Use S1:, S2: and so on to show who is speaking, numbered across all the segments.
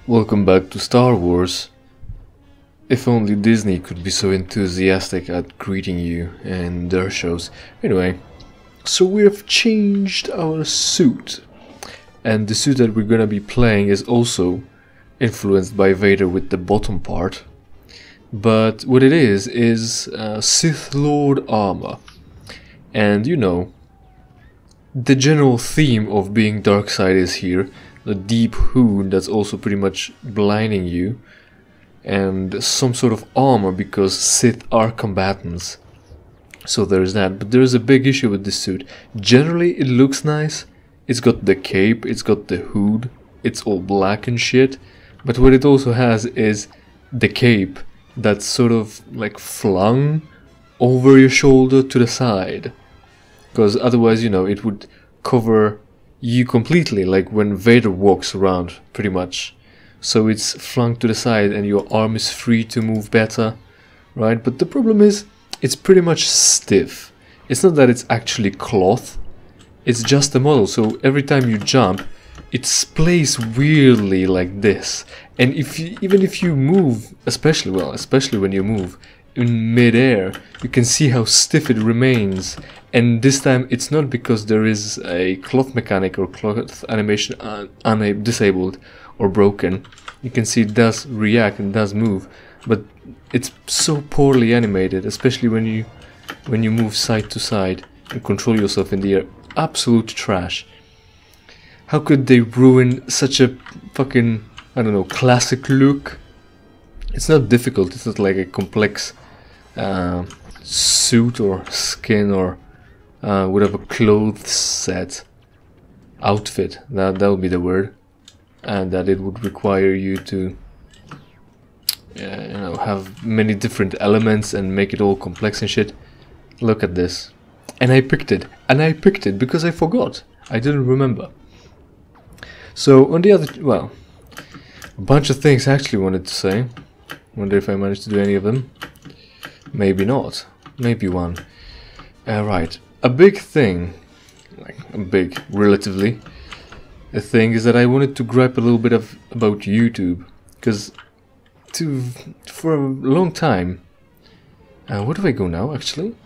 S1: Welcome back to Star Wars. If only Disney could be so enthusiastic at greeting you in their shows. Anyway, so we have changed our suit. And the suit that we're gonna be playing is also influenced by Vader with the bottom part. But what it is Sith Lord armor. And you know, the general theme of being dark side is here. The deep hood that's also pretty much blinding you, and some sort of armor because Sith are combatants. So there's that, but there's a big issue with this suit. Generally it looks nice, it's got the cape, it's got the hood, it's all black and shit, but what it also has is the cape that's sort of like flung over your shoulder to the side, because otherwise, you know, it would cover you completely, like when Vader walks around, pretty much. So it's flung to the side and your arm is free to move better, right? But the problem is, it's pretty much stiff. It's not that it's actually cloth, it's just a model, so every time you jump, it splays weirdly like this. And even if you move, especially when you move in mid-air, you can see how stiff it remains. And this time it's not because there is a cloth mechanic or cloth animation disabled or broken. You can see it does react and does move, but it's so poorly animated, especially when you move side to side and control yourself in the air. Absolute trash. How could they ruin such a fucking, I don't know, classic look? It's not difficult, it's not like a complex suit or skin or whatever clothes set, outfit, that would be the word, and that it would require you to you know, have many different elements and make it all complex and shit. Look at this. And I picked it because I forgot, I didn't remember. So on the other, well, a bunch of things I actually wanted to say. Wonder if I managed to do any of them. Maybe not, maybe one. Right. A big thing, like a big, relatively, a thing is that I wanted to gripe a little bit about YouTube, because for a long time, where do I go now actually?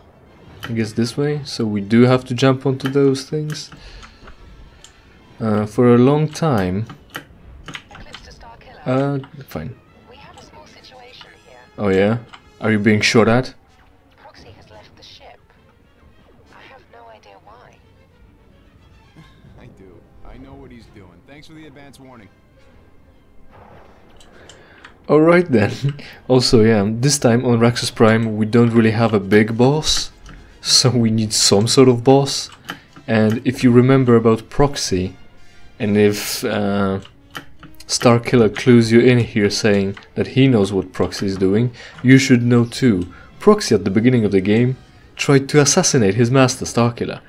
S1: I guess this way, so we do have to jump onto those things. For a long time, fine.
S2: We have a small situation here.
S1: Oh yeah? Are you being shot at?
S2: Proxy has left the ship. I have no idea why.
S3: I do. I know what he's doing. Thanks for the advance warning.
S1: Alright then. Also, yeah, this time on Raxus Prime we don't really have a big boss, so we need some sort of boss. And if you remember about Proxy, and if Starkiller clues you in here saying that he knows what Proxy is doing, you should know too. Proxy at the beginning of the game tried to assassinate his master Starkiller.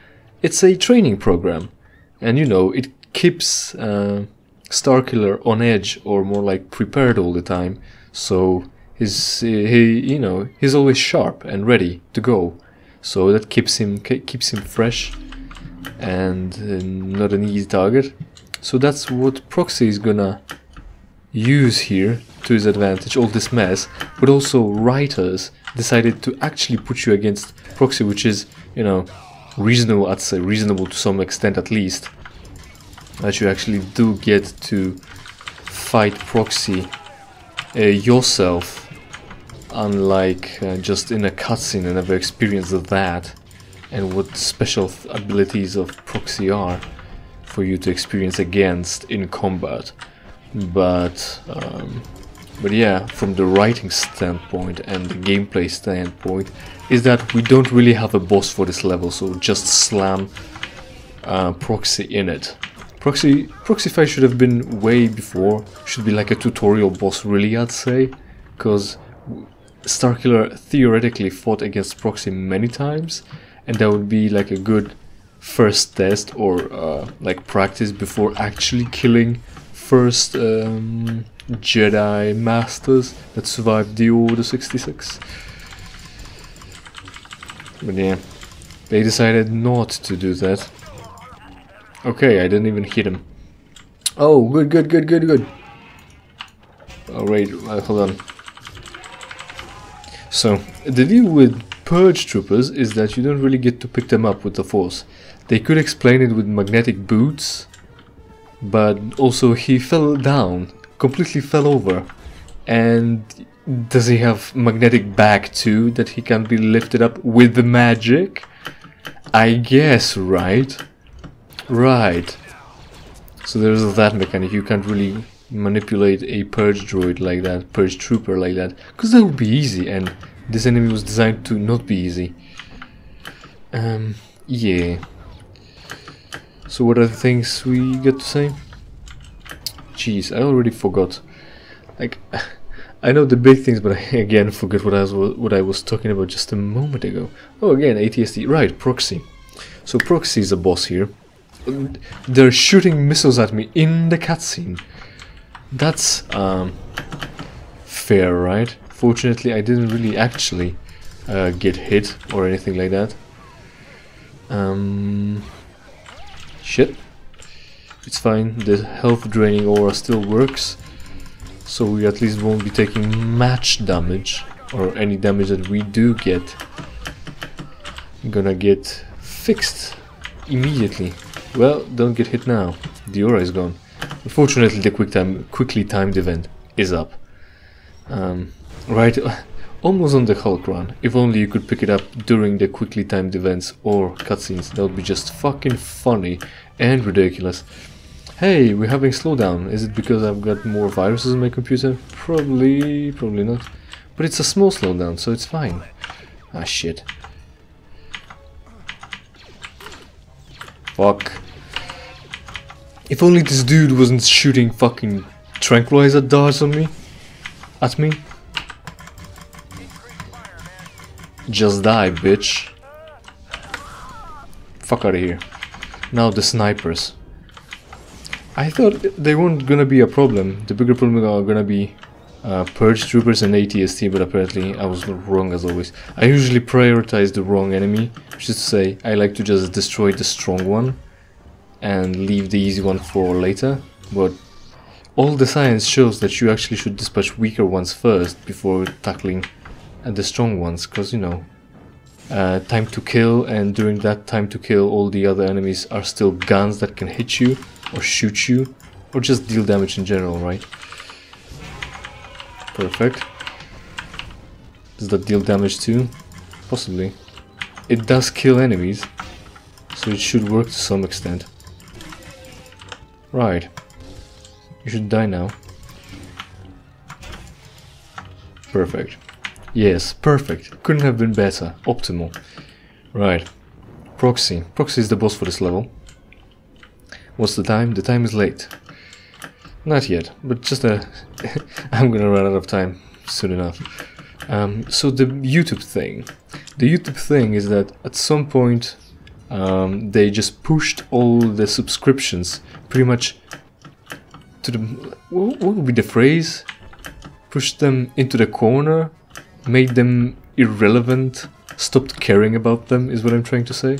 S1: It's a training program, and you know, it keeps Starkiller on edge, or more like prepared all the time, so he's always sharp and ready to go. So that keeps him fresh and not an easy target. So that's what Proxy is gonna use here to his advantage, all this mess. But also writers decided to actually put you against Proxy, which is, you know, reasonable, I'd say reasonable to some extent at least. That you actually do get to fight Proxy yourself, unlike just in a cutscene. I never experienced that, and what special abilities of Proxy are for you to experience against in combat. But yeah, from the writing standpoint and the gameplay standpoint, is that we don't really have a boss for this level, so just slam Proxy in it. Proxy fight should have been way before, should be like a tutorial boss really, I'd say, because Starkiller theoretically fought against Proxy many times, and that would be like a good first test or like practice before actually killing first Jedi Masters that survived the Order 66. But yeah, they decided not to do that. Okay, I didn't even hit him. Oh, good. Oh wait, hold on. So, the deal with purge troopers is that you don't really get to pick them up with the force. They could explain it with magnetic boots, but also he fell down, completely fell over. And does he have magnetic back too, that he can be lifted up with the magic? I guess, right? Right. So there's that mechanic. You can't really manipulate a purge droid like that, purge trooper like that, because that would be easy, and this enemy was designed to not be easy. Yeah. So what are the things we get to say? Jeez, I already forgot. Like, I know the big things, but I again forget what I was talking about just a moment ago. Oh, again, ATSD. Right, proxy. So proxy is a boss here. They're shooting missiles at me in the cutscene. That's fair, right? Fortunately, I didn't really actually get hit or anything like that. Shit. It's fine. The health draining aura still works, so we at least won't be taking match damage, or any damage that we do get gonna get fixed immediately. Well, don't get hit now. The aura is gone. Unfortunately, the quickly timed event is up. Right, almost on the Hulk run. If only you could pick it up during the quickly timed events or cutscenes, that would be just fucking funny and ridiculous. Hey, we're having slowdown. Is it because I've got more viruses on my computer? Probably not. But it's a small slowdown, so it's fine. Ah, shit. Fuck. If only this dude wasn't shooting fucking tranquilizer darts on me. At me. Just die, bitch. Fuck out of here. Now the snipers. I thought they weren't gonna be a problem. The bigger problem are gonna be purge troopers and ATST, but apparently I was wrong as always. I usually prioritize the wrong enemy, which is to say, I like to just destroy the strong one and leave the easy one for later. But all the science shows that you actually should dispatch weaker ones first before tackling the strong ones, because you know, time to kill, and during that time to kill all the other enemies are still guns that can hit you or shoot you or just deal damage in general, right? Perfect. Does that deal damage too? Possibly. It does kill enemies, so it should work to some extent. Right. You should die now. Perfect. Yes, perfect. Couldn't have been better. Optimal. Right. Proxy. Proxy is the boss for this level. What's the time? The time is late. Not yet, but just a... I'm gonna run out of time soon enough. So the YouTube thing. The YouTube thing is that at some point they just pushed all the subscriptions pretty much to the... What would be the phrase? Pushed them into the corner? Made them irrelevant? Stopped caring about them is what I'm trying to say.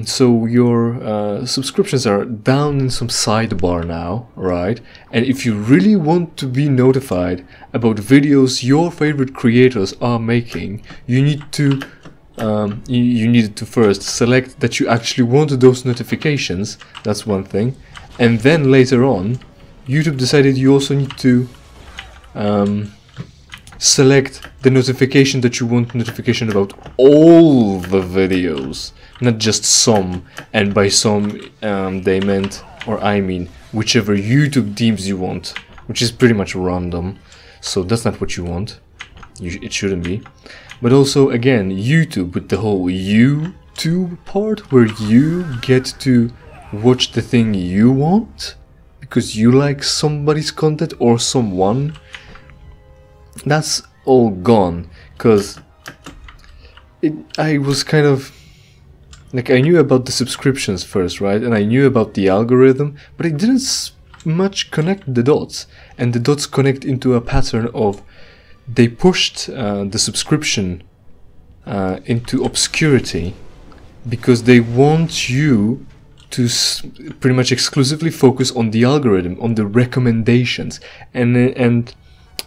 S1: So your subscriptions are down in some sidebar now, right? And if you really want to be notified about videos your favorite creators are making, you need to you needed to first select that you actually want those notifications. That's one thing, and then later on, YouTube decided you also need to select the notification that you want notification about all the videos. Not just some, and by some they meant, or I mean, whichever YouTube deems you want, which is pretty much random, so that's not what you want. It shouldn't be. But also, again, YouTube with the whole YouTube part, where you get to watch the thing you want, because you like somebody's content or someone. That's all gone, because I was kind of... Like, I knew about the subscriptions first, right? And I knew about the algorithm, but I didn't much connect the dots. And the dots connect into a pattern of they pushed the subscription into obscurity because they want you to pretty much exclusively focus on the algorithm, on the recommendations, and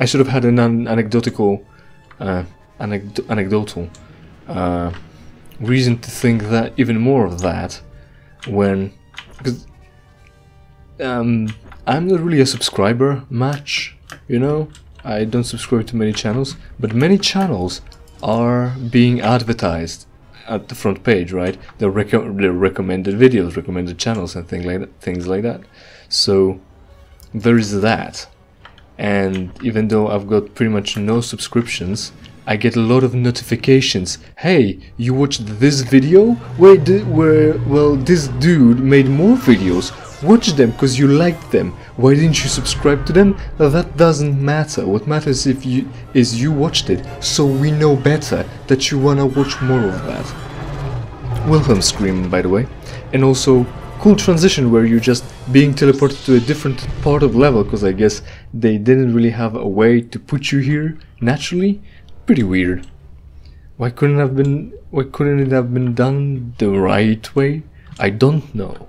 S1: I sort of had an anecdotal reason to think that even more of that because I'm not really a subscriber match, you know. I don't subscribe to many channels, but many channels are being advertised at the front page, right? They're recommended videos, recommended channels, and things like that. So there is that. And even though I've got pretty much no subscriptions, I get a lot of notifications. Hey, you watched this video? Well, this dude made more videos. Watch them because you liked them. Why didn't you subscribe to them? That doesn't matter. What matters is you watched it, so we know better that you wanna watch more of that. Wilhelm scream, by the way. And also, cool transition where you're just being teleported to a different part of level, because I guess they didn't really have a way to put you here naturally. Pretty weird. Why couldn't it have been done the right way? I don't know.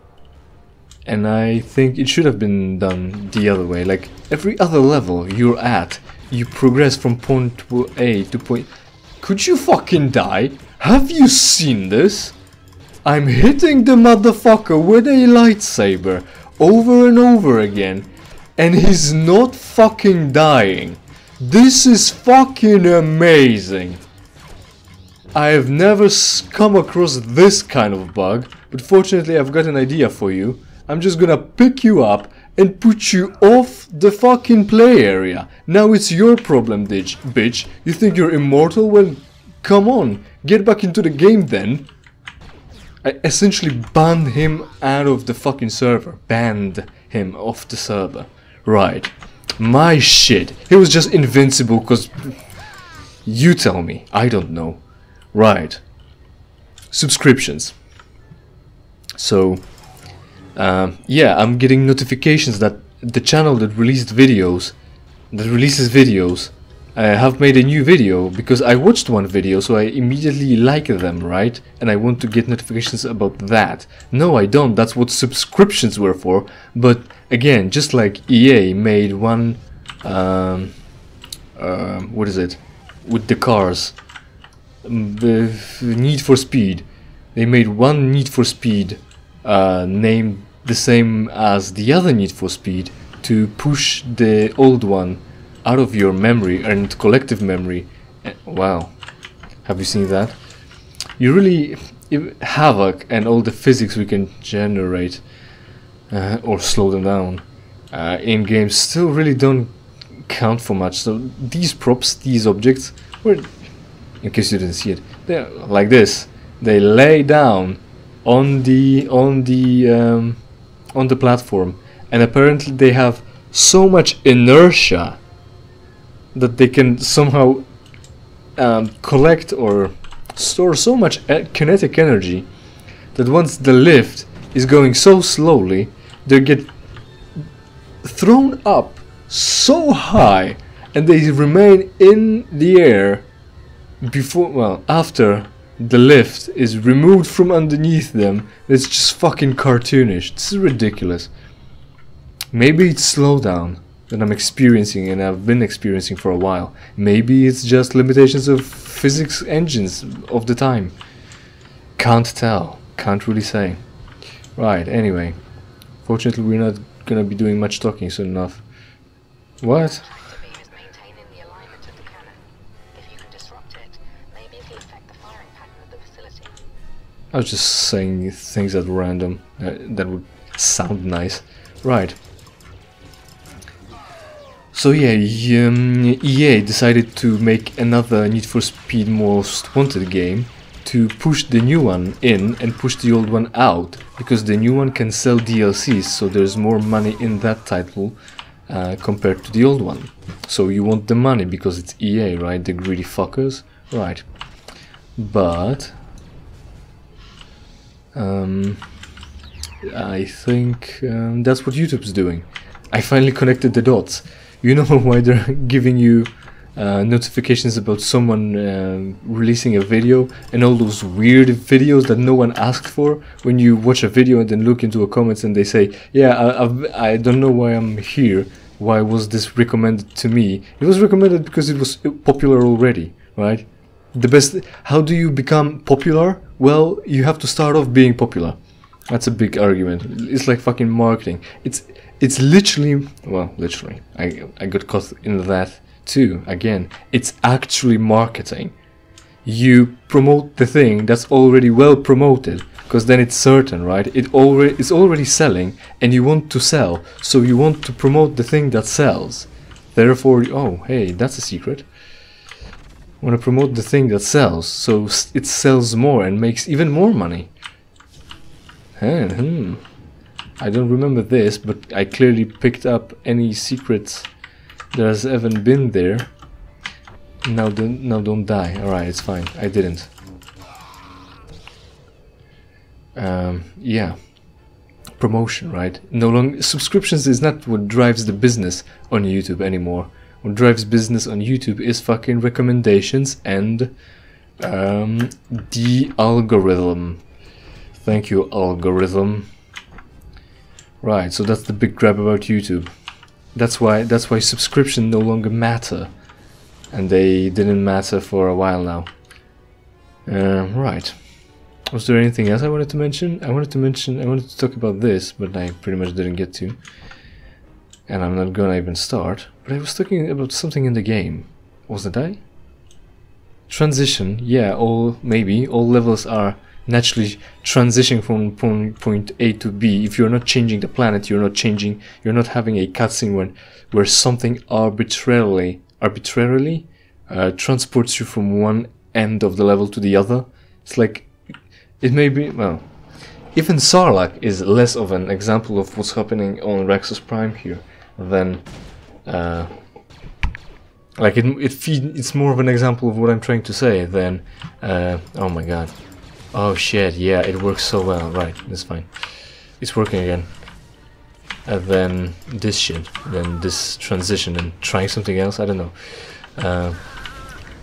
S1: And I think it should have been done the other way. Like every other level you're at, you progress from point A to point. Could you fucking die? Have you seen this? I'm hitting the motherfucker with a lightsaber over and over again, and he's not fucking dying. This is fucking amazing. I have never come across this kind of bug, but fortunately I've got an idea for you. I'm just gonna pick you up and put you off the fucking play area. Now it's your problem, bitch. You think you're immortal? Well, come on, get back into the game then. I essentially banned him out of the fucking server. Banned him off the server. Right. My shit. He was just invincible because... You tell me. I don't know. Right. Subscriptions. So... yeah, I'm getting notifications that the channel that releases videos, have made a new video because I watched one video, so I immediately like them, right? And I want to get notifications about that. No, I don't. That's what subscriptions were for. But again, just like EA made one, what is it? With the cars, the Need for Speed. They made one Need for Speed named the same as the other Need for Speed to push the old one out of your memory and collective memory. Wow, have you seen that? You really... Havoc and all the physics we can generate or slow them down in games still really don't count for much. So these props, these objects, were, in case you didn't see it, they're like this. They lay down on the platform, and apparently they have so much inertia that they can somehow collect or store so much kinetic energy that once the lift is going so slowly, they get thrown up so high and they remain in the air before, well, after the lift is removed from underneath them. It's just fucking cartoonish. This is ridiculous. Maybe it's slowdown that I'm experiencing and I've been experiencing for a while. Maybe it's just limitations of physics engines of the time. Can't tell. Can't really say. Right, anyway. Fortunately we're not gonna be doing much talking soon enough. What? I was just saying things at random that would sound nice. Right. So yeah, EA decided to make another Need for Speed Most Wanted game to push the new one in and push the old one out, because the new one can sell DLCs, so there's more money in that title compared to the old one. So you want the money because it's EA, right? The greedy fuckers. Right. But... I think that's what YouTube's doing. I finally connected the dots. You know why they're giving you notifications about someone releasing a video, and all those weird videos that no one asked for. When you watch a video and then look into a comments and they say, yeah, I don't know why I'm here, why was this recommended to me? It was recommended because it was popular already, right? The best, how do you become popular? Well, you have to start off being popular. That's a big argument. It's like fucking marketing. It's literally, well, literally, I got caught in that too. Again, it's actually marketing. You promote the thing that's already well promoted, because then it's certain, right? It's already selling, and you want to sell, so you want to promote the thing that sells. Therefore, oh, hey, that's a secret. I want to promote the thing that sells, so it sells more and makes even more money. I don't remember this, but I clearly picked up any secrets that has ever been there. Now don't die. Alright, it's fine. I didn't. Yeah. Promotion, right? No longer subscriptions is not what drives the business on YouTube anymore. What drives business on YouTube is fucking recommendations and the algorithm. Thank you, algorithm. Right, so that's the big grab about YouTube. That's why subscription no longer matter, and they didn't matter for a while now. Right. Was there anything else I wanted to mention? I wanted to talk about this, but I pretty much didn't get to. And I'm not gonna even start. But I was talking about something in the game. Wasn't I? Transition. Yeah, maybe all levels are naturally transitioning from point A to B. If you're not changing the planet, you're not having a cutscene where something arbitrarily transports you from one end of the level to the other. It's like, it may be, well, even Sarlacc is less of an example of what's happening on Raxus Prime here than like it's more of an example of what I'm trying to say than oh my god. Oh shit, yeah, it works so well. Right, that's fine. It's working again. And then this shit, then this transition and trying something else, I don't know.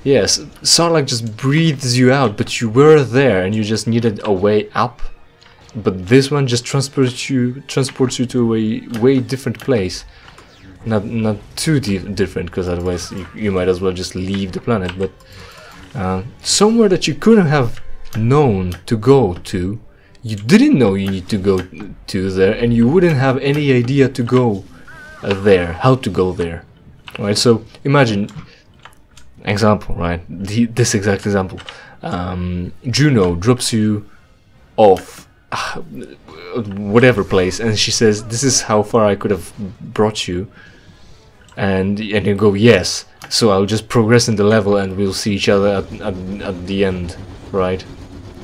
S1: Yes, Sarlacc just breathes you out, but you were there and you just needed a way up. But this one just transports you to a way different place. Not too different, because otherwise you might as well just leave the planet, but somewhere that you couldn't have known to go to, you didn't know you need to go to there, and you wouldn't have any idea to go there, how to go there, right? So imagine, example, right? This exact example. Juno drops you off whatever place, and she says, "This is how far I could have brought you," and you go, "Yes." So I'll just progress in the level, and we'll see each other at the end, right?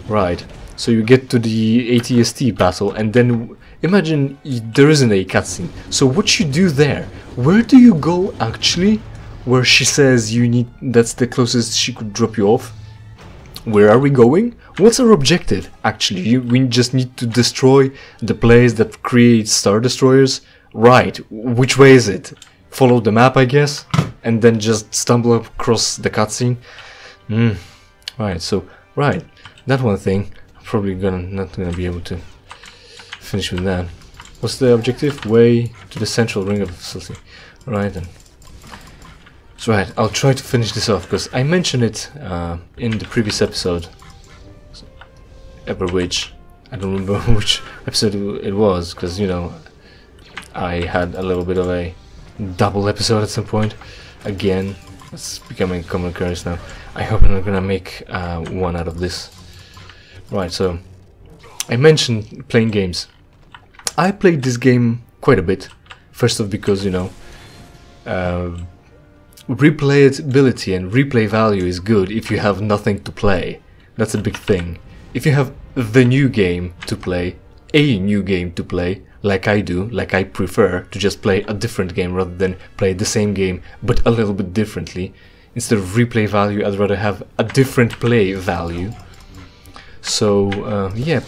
S1: Right. So you get to the ATST battle, and then imagine there isn't a cutscene. So what you do there? Where do you go actually? Where she says you need, that's the closest she could drop you off. Where are we going? What's our objective actually? We just need to destroy the place that creates Star Destroyers? Right. Which way is it? Follow the map, I guess, and then just stumble across the cutscene. Right. So right, that one thing. I'm probably not gonna be able to finish with that. What's the objective? Way to the central ring of the facility. Right then. So right, I'll try to finish this off, because I mentioned it in the previous episode, which I don't remember which episode it was, because, you know, I had a little bit of a double episode at some point. Again, it's becoming a common occurrence now. I hope I'm not gonna make one out of this. Right, so I mentioned playing games. I played this game quite a bit. First off, because, you know, replayability and replay value is good if you have nothing to play. That's a big thing. If you have the new game to play, a new game to play, like I do, like I prefer to just play a different game rather than play the same game but a little bit differently. Instead of replay value, I'd rather have a different play value. So yeah,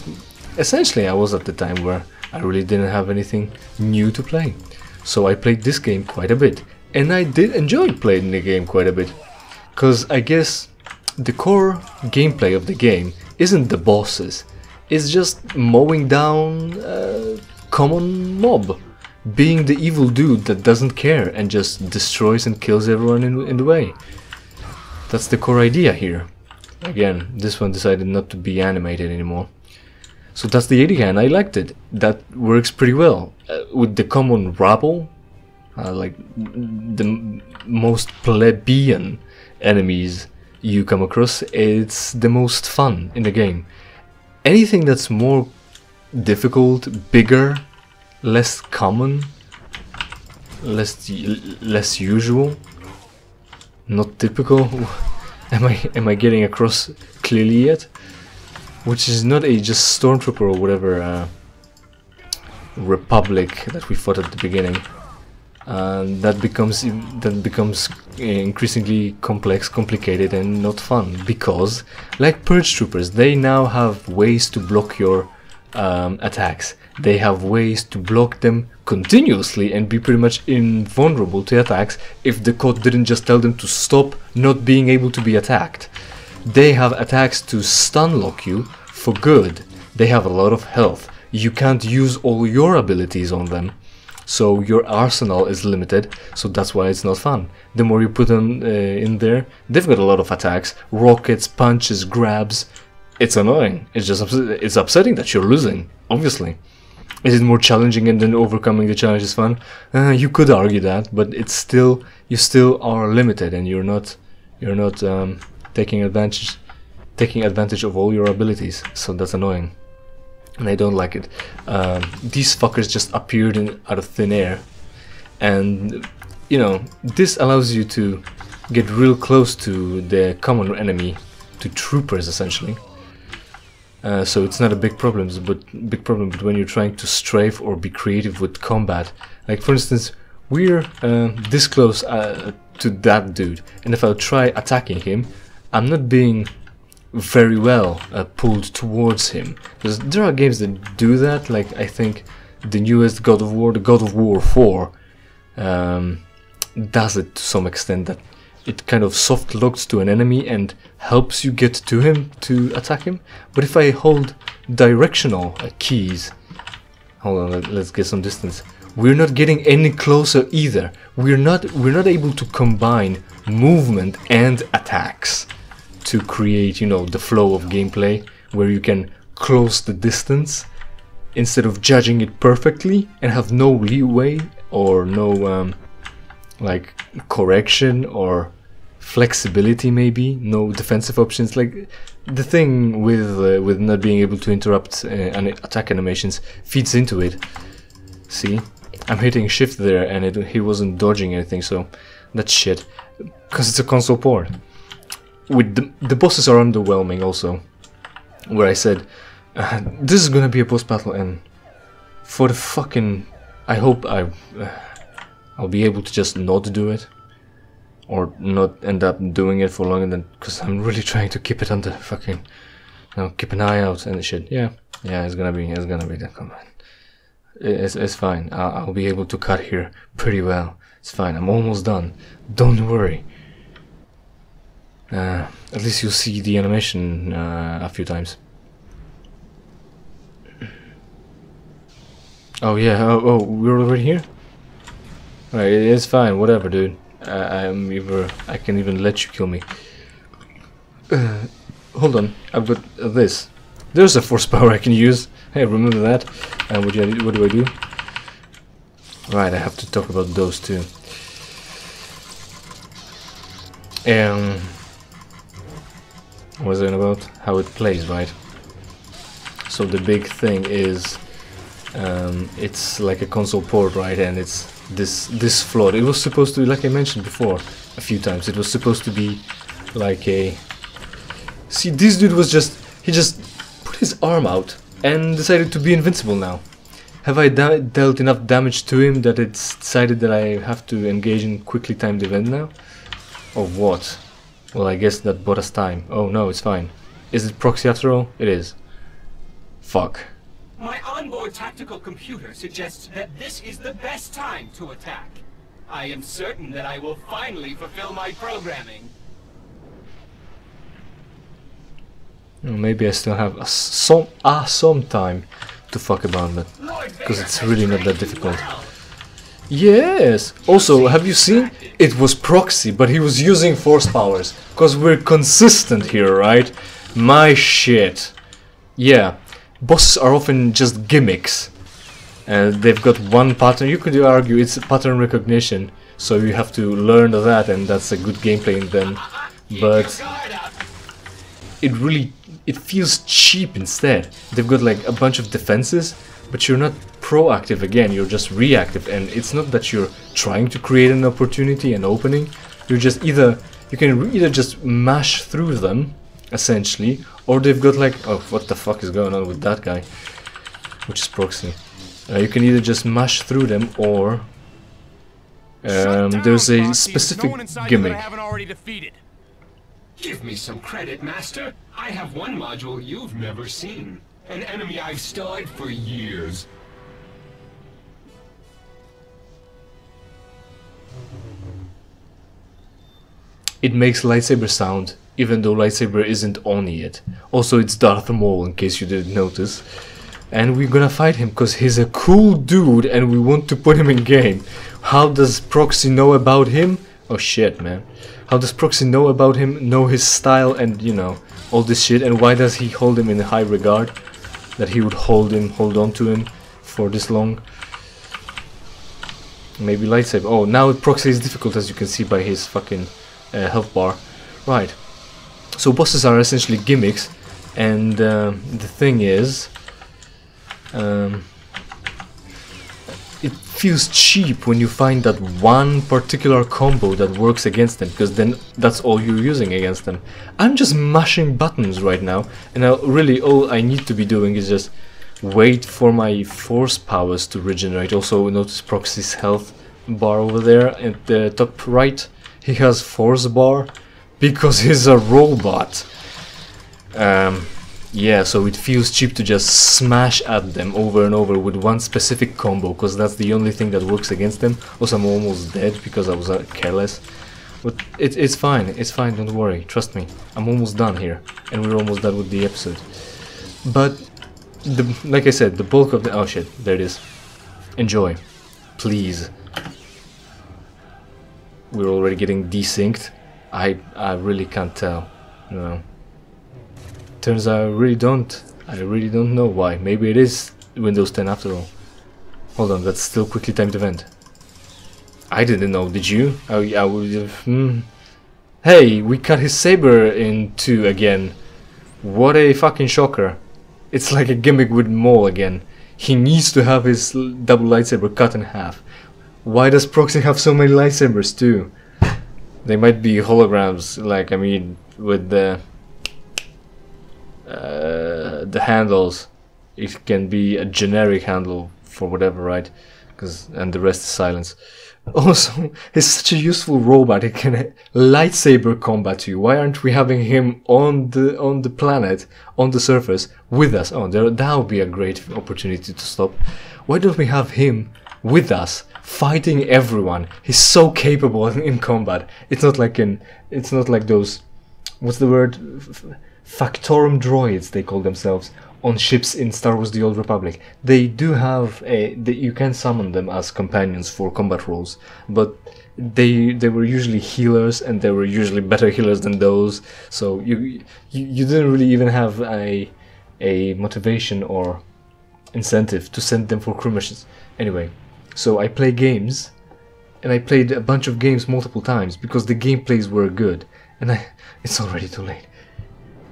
S1: essentially I was at the time where I really didn't have anything new to play. So I played this game quite a bit. and I did enjoy playing the game quite a bit, because I guess the core gameplay of the game isn't the bosses, it's just mowing down a common mob, being the evil dude that doesn't care and just destroys and kills everyone in the way. That's the core idea here. Again, this one decided not to be animated anymore. So that's the idea, and I liked it. That works pretty well. With the common rabble, like the most plebeian enemies you come across, it's the most fun in the game. Anything that's more difficult, bigger, less common, less usual, not typical. Am I getting across clearly yet? Which is not a just stormtrooper or whatever republic that we fought at the beginning. That becomes increasingly complex, complicated, and not fun, because like purge troopers, they now have ways to block your attacks. They have ways to block them continuously and be pretty much invulnerable to attacks if the code didn't just tell them to stop not being able to be attacked. They have attacks to stun lock you for good. They have a lot of health. You can't use all your abilities on them, so your arsenal is limited, so that's why it's not fun. The more you put them in there, they've got a lot of attacks, rockets, punches, grabs. It's annoying. It's just it's upsetting that you're losing, obviously. Is it more challenging and then overcoming the challenge is fun? You could argue that, but it's still, you still are limited, and you're not taking advantage of all your abilities. So that's annoying, and I don't like it. These fuckers just appeared out of thin air, and you know, this allows you to get real close to the common enemy, to troopers essentially. So it's not a big problem, but when you're trying to strafe or be creative with combat. Like for instance, we're this close to that dude, and if I try attacking him, I'm not being very well pulled towards him. Because there are games that do that, like I think the newest God of War, the God of War 4, does it to some extent, that it kind of soft locks to an enemy and helps you get to him to attack him. But if I hold directional keys, hold on, let's get some distance. We're not getting any closer either. We're not able to combine movement and attacks to create, you know, the flow of gameplay where you can close the distance instead of judging it perfectly and have no leeway or no like correction or flexibility, maybe no defensive options. Like the thing with not being able to interrupt attack animations feeds into it. See, I'm hitting shift there and he wasn't dodging anything, so that's shit, because it's a console port. With the bosses are underwhelming also, where I said this is gonna be a boss battle, and for the fucking, I hope I'll be able to just not do it, or not end up doing it for longer than, because I'm really trying to keep it under fucking, you know, keep an eye out and shit. Yeah, it's gonna be that. Come on, it's fine. I'll be able to cut here pretty well. It's fine. I'm almost done. Don't worry. At least you'll see the animation a few times. Oh yeah. Oh, we're already here. Alright, it's fine, whatever, dude. I can even let you kill me. Hold on, I've got this. There's a force power I can use. Hey, remember that? And what do I do? Right, I have to talk about those too. What was it about? How it plays, right? So the big thing is, it's like a console port, right? And it's this flawed. It was supposed to be, like I mentioned before a few times, it was supposed to be like a... See, this dude was he just put his arm out and decided to be invincible now. Have I dealt enough damage to him that it's decided that I have to engage in quickly timed event now? Or what? Well, I guess that bought us time. Oh no, it's fine. Is it proxy after all? It is. Fuck.
S4: My onboard tactical computer suggests that this is the best time to attack. I am certain that I will finally fulfill my programming.
S1: Maybe I still have some time to fuck about that, because it's really not that difficult. Yes! Also, have you seen? It was proxy, but he was using force powers. Because we're consistent here, right? My shit. Yeah. Bosses are often just gimmicks. And they've got one pattern. You could argue it's pattern recognition. So you have to learn that, and that's a good gameplay in them. But it feels cheap instead. They've got like a bunch of defenses, but you're not proactive again, you're just reactive, and it's not that you're trying to create an opportunity, an opening. You're just you can either just mash through them, essentially, or they've got like, oh, what the fuck is going on with that guy? Which is proxy. You can either just mash through them, or there's a specific gimmick.
S4: Give me some credit, Master. I have one module you've never seen. An enemy I've studied for years.
S1: It makes lightsaber sound, even though lightsaber isn't on yet. Also, it's Darth Maul, in case you didn't notice. And we're gonna fight him because he's a cool dude and we want to put him in game. How does Proxy know about him? Oh shit, man. How does Proxy know about him, know his style, and you know, all this shit, and why does he hold him in high regard? That he would hold on to him for this long? Maybe lightsaber. Oh, now Proxy is difficult, as you can see by his fucking health bar. Right. So bosses are essentially gimmicks, and the thing is, it feels cheap when you find that one particular combo that works against them, because then that's all you're using against them. I'm just mashing buttons right now, and really all I need to be doing is just wait for my force powers to regenerate. Also notice Proxy's health bar over there at the top right. He has force bar because he's a robot. Yeah, so it feels cheap to just smash at them over and over with one specific combo, because that's the only thing that works against them. Also, I'm almost dead because I was careless. But it's fine, don't worry, trust me. I'm almost done here, and we're almost done with the episode. But, like I said, the bulk of the... oh shit, there it is. Enjoy. Please. We're already getting desynced. I really can't tell. No. Turns out I really don't know why. Maybe it is Windows 10 after all. Hold on, that's still quickly timed event. I didn't know, did you? Oh, I would have... Hey, we cut his saber in two again. What a fucking shocker. It's like a gimmick with Maul again. He needs to have his double lightsaber cut in half. Why does Proxy have so many lightsabers too? They might be holograms, like, I mean, with the handles. It can be a generic handle for whatever, right? And the rest is silence. Also, he's such a useful robot. He can lightsaber combat you. Why aren't we having him on the planet, on the surface, with us? Oh, that would be a great opportunity to stop. Why don't we have him with us, fighting everyone? He's so capable in combat. It's not like those, what's the word? Factorum droids, they call themselves, on ships in Star Wars: The Old Republic. They do have you can summon them as companions for combat roles, but they were usually healers, and they were usually better healers than those. So you didn't really even have a motivation or incentive to send them for crew missions. Anyway, so I play games, and I played a bunch of games multiple times because the gameplays were good, and it's already too late.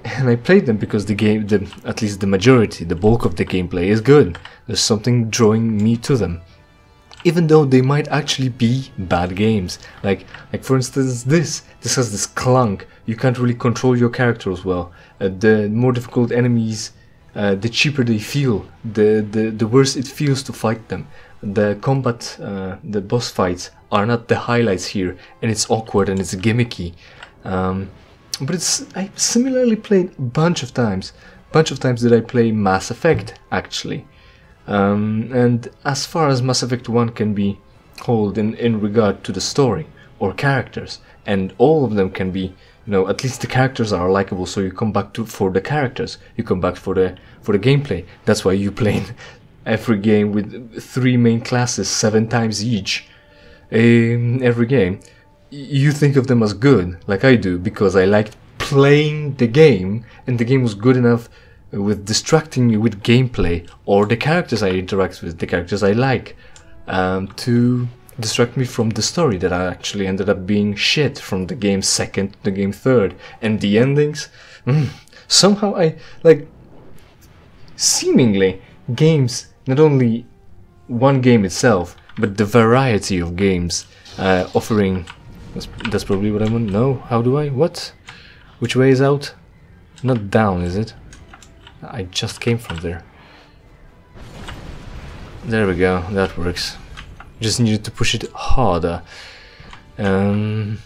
S1: And I played them because at least the majority, the bulk of the gameplay is good. There's something drawing me to them, even though they might actually be bad games. Like for instance, this has this clunk. You can't really control your characters well. The more difficult enemies, the cheaper they feel. The worse it feels to fight them. The combat, the boss fights are not the highlights here, and it's awkward and it's gimmicky. But I similarly played a bunch of times. Did I play Mass Effect, actually. And as far as Mass Effect 1 can be hold in regard to the story or characters, and all of them can be, you know, at least the characters are likable, so you come back to for the characters, you come back for the gameplay. That's why you play every game with 3 main classes 7 times each. Every game you think of them as good, like I do, because I liked playing the game, and the game was good enough with distracting me with gameplay or the characters I interact with, the characters I like, to distract me from the story that I actually ended up being shit from the game 2nd to the game 3rd. And the endings, somehow I like, seemingly games, not only one game itself, but the variety of games offering, that's probably what I want. No, how do I, what, which way is out? Not down, is it? I just came from there. There we go, that works. Just needed to push it harder. The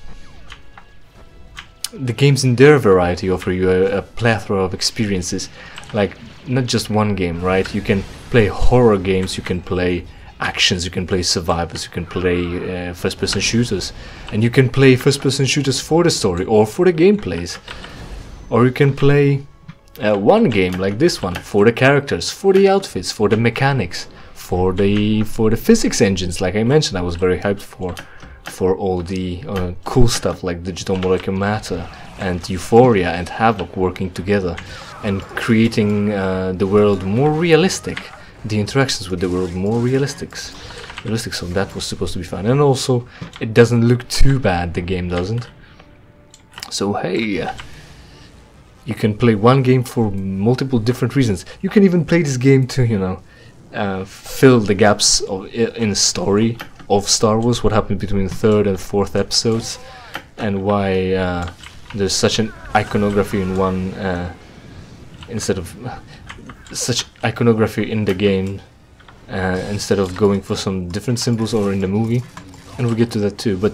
S1: games in their variety offer you a plethora of experiences, like not just one game, right? You can play horror games, you can play actions, you can play survivors, you can play first-person shooters, and you can play first-person shooters for the story or for the gameplays, or you can play one game like this one for the characters, for the outfits, for the mechanics, for the physics engines. Like I mentioned, I was very hyped for all the cool stuff like digital molecular matter and Euphoria and Havoc working together and creating the world more realistic, the interactions with the world more realistic. So that was supposed to be fun, and also it doesn't look too bad, the game doesn't. So hey, you can play one game for multiple different reasons. You can even play this game to, you know, fill the gaps in the story of Star Wars, what happened between 3rd and 4th episodes, and why there's such an iconography in one, instead of such iconography in the game, instead of going for some different symbols or in the movie, and we'll get to that too. But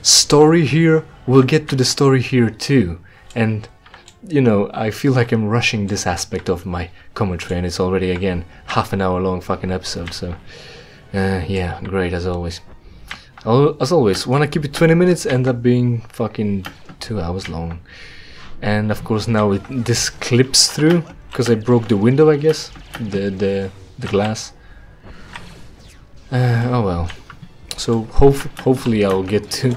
S1: story here, we'll get to the story here too, and you know, I feel like I'm rushing this aspect of my commentary, and it's already again half an hour long fucking episode, so yeah, great as always. As always, wanna keep it 20 minutes, end up being fucking 2 hours long. And of course now this clips through, because I broke the window, I guess, the glass. Oh well. So hopefully I'll get to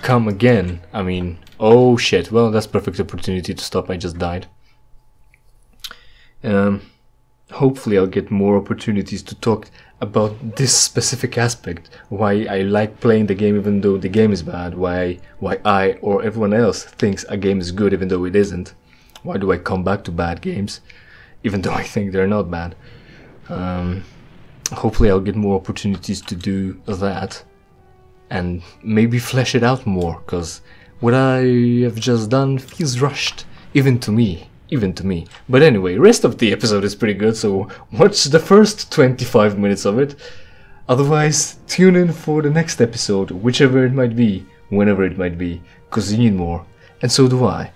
S1: come again. I mean, oh shit, well that's perfect opportunity to stop, I just died. Hopefully I'll get more opportunities to talk about this specific aspect, why I like playing the game even though the game is bad, why I or everyone else thinks a game is good even though it isn't, why do I come back to bad games even though I think they're not bad. Hopefully I'll get more opportunities to do that and maybe flesh it out more, because what I have just done feels rushed, even to me. But anyway, rest of the episode is pretty good, so watch the first 25 minutes of it. Otherwise, tune in for the next episode, whichever it might be, whenever it might be, because you need more, and so do I.